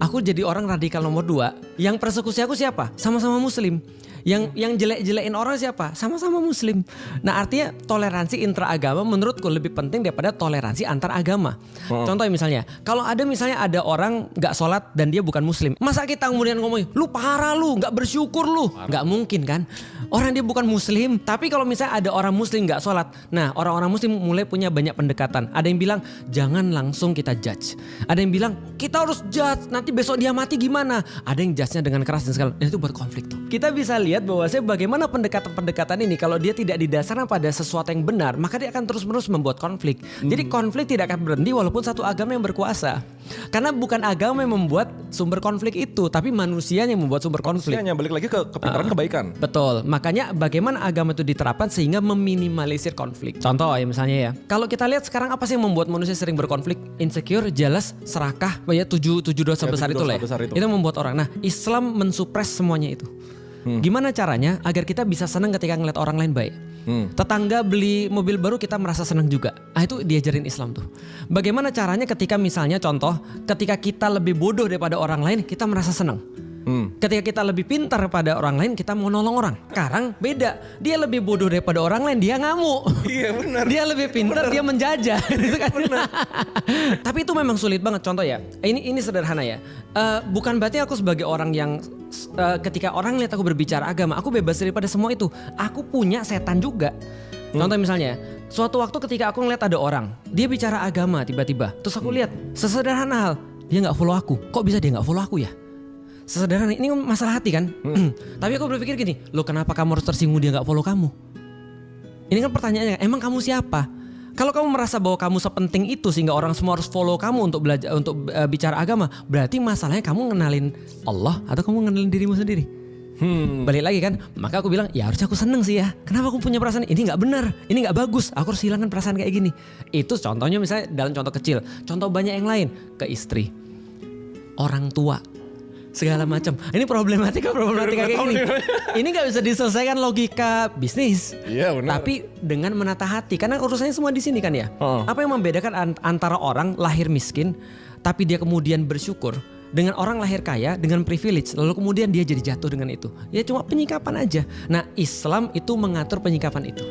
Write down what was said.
aku jadi orang radikal nomor 2. Yang persekusi aku siapa? Sama-sama muslim. Yang jelek-jelekin orang siapa? Sama-sama muslim. Nah artinya toleransi intraagama menurutku lebih penting daripada toleransi antar agama. Contoh misalnya, kalau ada orang gak sholat dan dia bukan muslim, masa kita kemudian ngomongin, lu parah lu, gak bersyukur lu. Gak mungkin kan. Orang dia bukan muslim, tapi kalau misalnya ada orang muslim gak sholat, nah orang-orang muslim mulai punya banyak pendekatan. Ada yang bilang jangan langsung kita judge. Ada yang bilang kita harus judge, nanti besok dia mati gimana. Ada yang judge-nya dengan keras dan segala. Dan itu buat konflik tuh. Kita bisa lihat bahwasanya bagaimana pendekatan-pendekatan ini kalau dia tidak didasarkan pada sesuatu yang benar, maka dia akan terus-menerus membuat konflik. Jadi konflik tidak akan berhenti walaupun satu agama yang berkuasa. Karena bukan agama yang membuat sumber konflik itu, tapi manusia yang membuat sumber konflik. Manusianya balik lagi ke kepintaran kebaikan. Betul. Makanya bagaimana agama itu diterapkan sehingga meminimalisir konflik. Contoh ya misalnya ya, kalau kita lihat sekarang apa sih yang membuat manusia sering berkonflik? Insecure, jealous, serakah, ya tujuh dosa besar itu lah ya. Itu membuat orang. Nah, Islam mensupres semuanya itu. Gimana caranya agar kita bisa senang ketika ngeliat orang lain baik? Tetangga beli mobil baru kita merasa senang juga. Itu diajarin Islam tuh. Bagaimana caranya ketika misalnya contoh, ketika kita lebih bodoh daripada orang lain, kita merasa senang. Ketika kita lebih pintar pada orang lain, kita mau nolong orang. Sekarang beda, dia lebih bodoh daripada orang lain, dia ngamuk. Iya benar. Dia lebih pintar, dia menjajah. Gitu kan? Tapi itu memang sulit banget. Contoh ya, ini sederhana ya. Bukan berarti aku sebagai orang yang ketika orang lihat aku berbicara agama, aku bebas daripada semua itu. Aku punya setan juga. Contoh misalnya, suatu waktu ketika aku ngeliat ada orang, dia bicara agama tiba-tiba, terus aku lihat sesederhana hal, dia nggak follow aku. Kok bisa dia nggak follow aku ya? Sesederhana ini masalah hati kan. Tapi aku berpikir gini, lo kenapa kamu harus tersinggung dia gak follow kamu? Ini kan pertanyaannya, emang kamu siapa? Kalau kamu merasa bahwa kamu sepenting itu sehingga orang semua harus follow kamu untuk belajar, untuk bicara agama, berarti masalahnya kamu ngenalin Allah atau kamu ngenalin dirimu sendiri. Balik lagi kan, maka aku bilang ya harusnya aku seneng sih ya. Kenapa aku punya perasaan ini gak benar, ini gak bagus, aku harus hilangkan perasaan kayak gini. Itu contohnya misalnya dalam contoh kecil. Contoh banyak yang lain, ke istri, orang tua, segala macam. Ini problematika kayak gini. Ini nggak bisa diselesaikan logika bisnis. Iya benar. Tapi dengan menata hati, karena urusannya semua di sini kan ya. Apa yang membedakan antara orang lahir miskin, tapi dia kemudian bersyukur, dengan orang lahir kaya dengan privilege, lalu kemudian dia jadi jatuh dengan itu? Ya cuma penyikapan aja. Nah, Islam itu mengatur penyikapan itu.